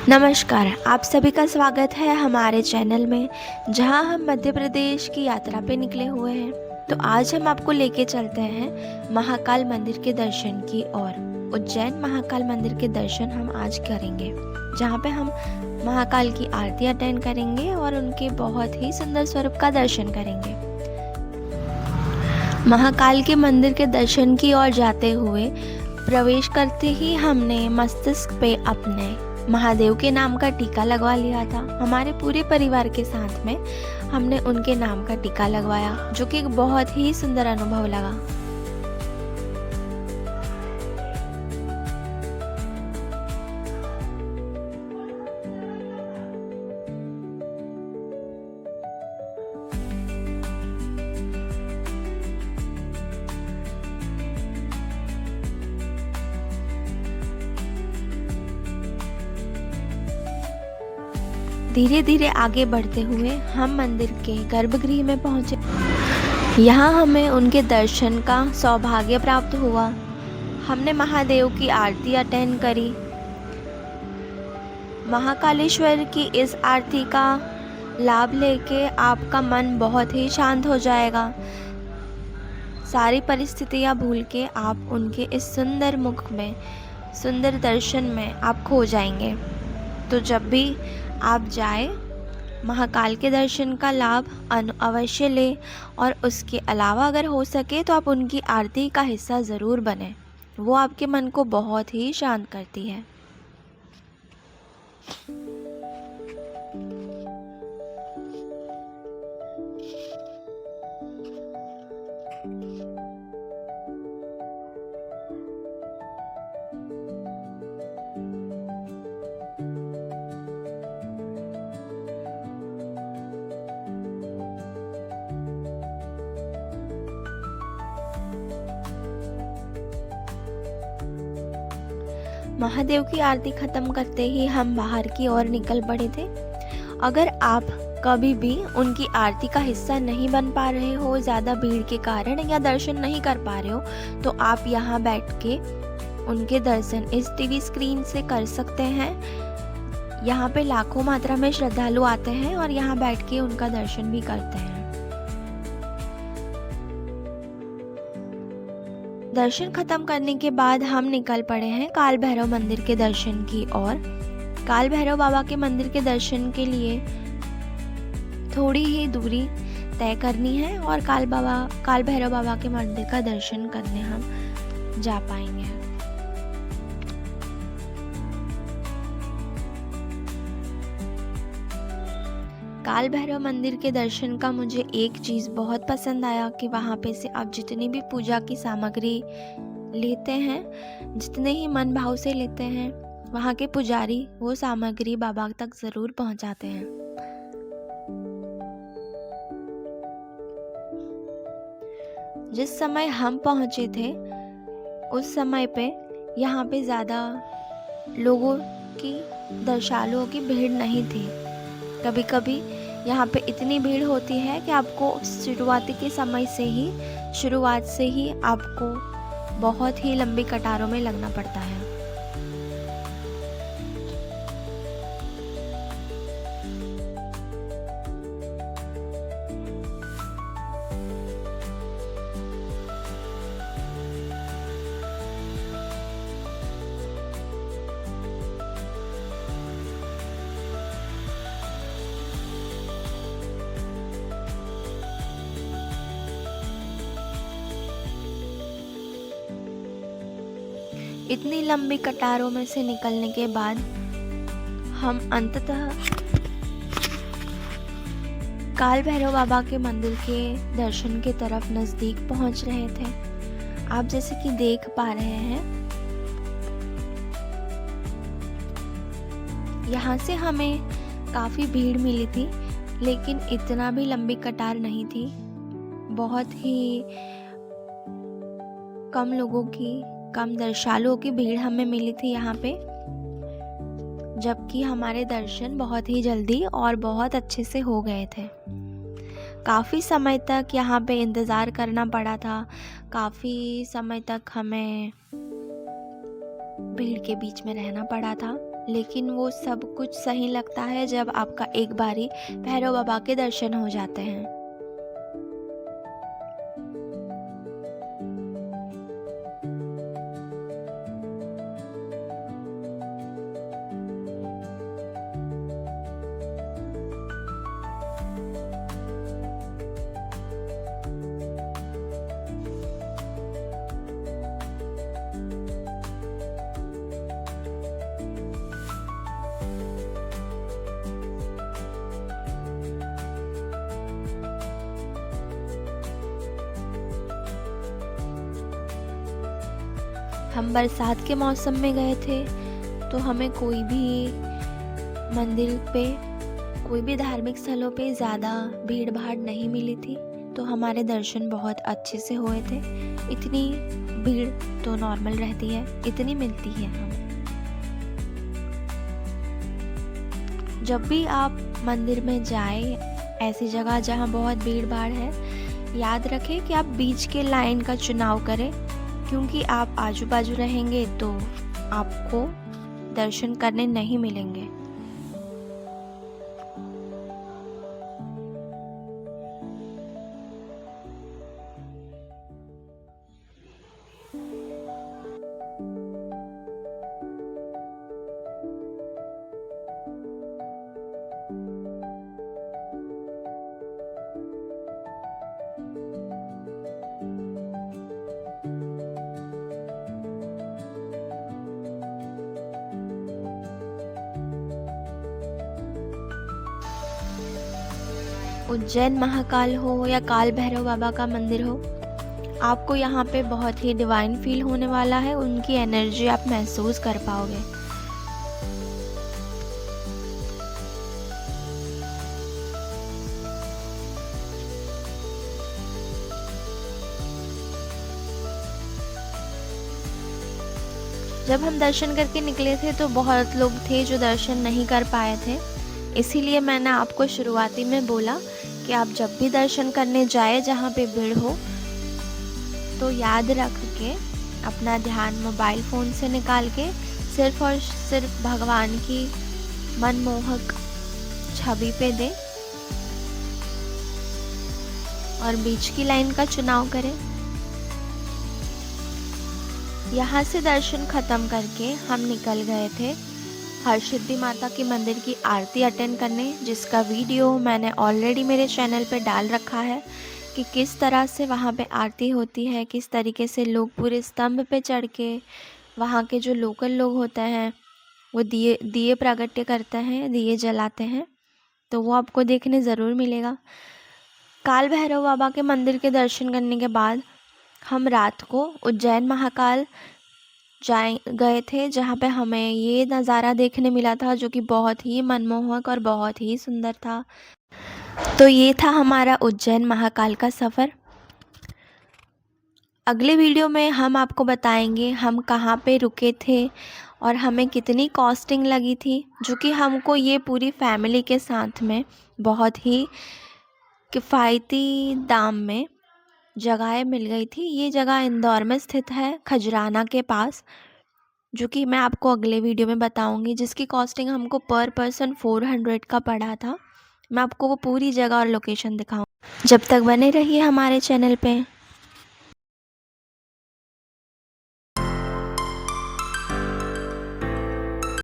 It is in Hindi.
नमस्कार, आप सभी का स्वागत है हमारे चैनल में, जहां हम मध्य प्रदेश की यात्रा पे निकले हुए हैं। तो आज हम आपको लेके चलते हैं महाकाल मंदिर के दर्शन की ओर। उज्जैन महाकाल मंदिर के दर्शन हम आज करेंगे, जहां पे हम महाकाल की आरती अटेंड करेंगे और उनके बहुत ही सुंदर स्वरूप का दर्शन करेंगे। महाकाल के मंदिर के दर्शन की ओर जाते हुए प्रवेश करते ही हमने मस्तिष्क पे अपने महादेव के नाम का टीका लगवा लिया था। हमारे पूरे परिवार के साथ में हमने उनके नाम का टीका लगवाया, जो कि एक बहुत ही सुंदर अनुभव लगा। धीरे धीरे आगे बढ़ते हुए हम मंदिर के गर्भगृह में पहुंचे। यहाँ हमें उनके दर्शन का सौभाग्य प्राप्त हुआ। हमने महादेव की आरती अटेंड करी। महाकालेश्वर की इस आरती का लाभ लेके आपका मन बहुत ही शांत हो जाएगा। सारी परिस्थितियाँ भूल के आप उनके इस सुंदर मुख में, सुंदर दर्शन में आप खो जाएंगे। तो जब भी आप जाए, महाकाल के दर्शन का लाभ अवश्य लें, और उसके अलावा अगर हो सके तो आप उनकी आरती का हिस्सा ज़रूर बने। वो आपके मन को बहुत ही शांत करती है। महादेव की आरती खत्म करते ही हम बाहर की ओर निकल पड़े थे। अगर आप कभी भी उनकी आरती का हिस्सा नहीं बन पा रहे हो, ज़्यादा भीड़ के कारण, या दर्शन नहीं कर पा रहे हो, तो आप यहाँ बैठ के उनके दर्शन इस टीवी स्क्रीन से कर सकते हैं। यहाँ पे लाखों मात्रा में श्रद्धालु आते हैं और यहाँ बैठ के उनका दर्शन भी करते हैं। दर्शन खत्म करने के बाद हम निकल पड़े हैं काल भैरव मंदिर के दर्शन की ओर। काल भैरव बाबा के मंदिर के दर्शन के लिए थोड़ी ही दूरी तय करनी है और काल भैरव बाबा के मंदिर का दर्शन करने हम जा पाएंगे। काल भैरव मंदिर के दर्शन का मुझे एक चीज़ बहुत पसंद आया कि वहाँ पे से आप जितनी भी पूजा की सामग्री लेते हैं, जितने ही मन भाव से लेते हैं, वहाँ के पुजारी वो सामग्री बाबा तक ज़रूर पहुँचाते हैं। जिस समय हम पहुँचे थे उस समय पे यहाँ पे ज़्यादा लोगों की, दर्शनालुओं की भीड़ नहीं थी। कभी कभी यहाँ पे इतनी भीड़ होती है कि आपको शुरुआत से ही आपको बहुत ही लंबी कतारों में लगना पड़ता है। इतनी लंबी कतारों में से निकलने के बाद हम अंततः काल भैरव बाबा के मंदिर के दर्शन की तरफ नज़दीक पहुंच रहे थे। आप जैसे कि देख पा रहे हैं, यहाँ से हमें काफ़ी भीड़ मिली थी, लेकिन इतना भी लंबी कतार नहीं थी। बहुत ही कम लोगों की, कम दर्शनालुओं की भीड़ हमें मिली थी यहाँ पे, जबकि हमारे दर्शन बहुत ही जल्दी और बहुत अच्छे से हो गए थे। काफ़ी समय तक यहाँ पे इंतज़ार करना पड़ा था। काफ़ी समय तक हमें भीड़ के बीच में रहना पड़ा था, लेकिन वो सब कुछ सही लगता है जब आपका एक बारी भैरव बाबा के दर्शन हो जाते हैं। हम बरसात के मौसम में गए थे, तो हमें कोई भी मंदिर पे, कोई भी धार्मिक स्थलों पे ज़्यादा भीड़ भाड़ नहीं मिली थी, तो हमारे दर्शन बहुत अच्छे से हुए थे। इतनी भीड़ तो नॉर्मल रहती है, इतनी मिलती है हमें। जब भी आप मंदिर में जाएं, ऐसी जगह जहां बहुत भीड़ भाड़ है, याद रखें कि आप बीच के लाइन का चुनाव करें, क्योंकि आप आजू बाजू रहेंगे तो आपको दर्शन करने नहीं मिलेंगे। उज्जैन महाकाल हो या काल भैरव बाबा का मंदिर हो, आपको यहाँ पे बहुत ही डिवाइन फील होने वाला है। उनकी एनर्जी आप महसूस कर पाओगे। जब हम दर्शन करके निकले थे तो बहुत लोग थे जो दर्शन नहीं कर पाए थे, इसीलिए मैंने आपको शुरुआती में बोला कि आप जब भी दर्शन करने जाए जहाँ पे भीड़ हो, तो याद रख के अपना ध्यान मोबाइल फ़ोन से निकाल के सिर्फ और सिर्फ भगवान की मनमोहक छवि पे दें और बीच की लाइन का चुनाव करें। यहाँ से दर्शन ख़त्म करके हम निकल गए थे हरसिद्धि माता के मंदिर की आरती अटेंड करने, जिसका वीडियो मैंने ऑलरेडी मेरे चैनल पे डाल रखा है कि किस तरह से वहाँ पे आरती होती है, किस तरीके से लोग पूरे स्तंभ पे चढ़ के, वहाँ के जो लोकल लोग होते हैं वो दिए प्रागट्य करते हैं, दिए जलाते हैं, तो वो आपको देखने ज़रूर मिलेगा। काल भैरव बाबा के मंदिर के दर्शन करने के बाद हम रात को उज्जैन महाकाल गए थे, जहाँ पे हमें ये नज़ारा देखने मिला था जो कि बहुत ही मनमोहक और बहुत ही सुंदर था। तो ये था हमारा उज्जैन महाकाल का सफ़र। अगले वीडियो में हम आपको बताएंगे हम कहाँ पे रुके थे और हमें कितनी कॉस्टिंग लगी थी, जो कि हमको ये पूरी फैमिली के साथ में बहुत ही किफ़ायती दाम में जगह मिल गई थी। ये जगह इंदौर में स्थित है, खजराना के पास, जो कि मैं आपको अगले वीडियो में बताऊंगी, जिसकी कॉस्टिंग हमको पर पर्सन 400 का पड़ा था। मैं आपको वो पूरी जगह और लोकेशन दिखाऊंगी। जब तक बने रहिए हमारे चैनल पे।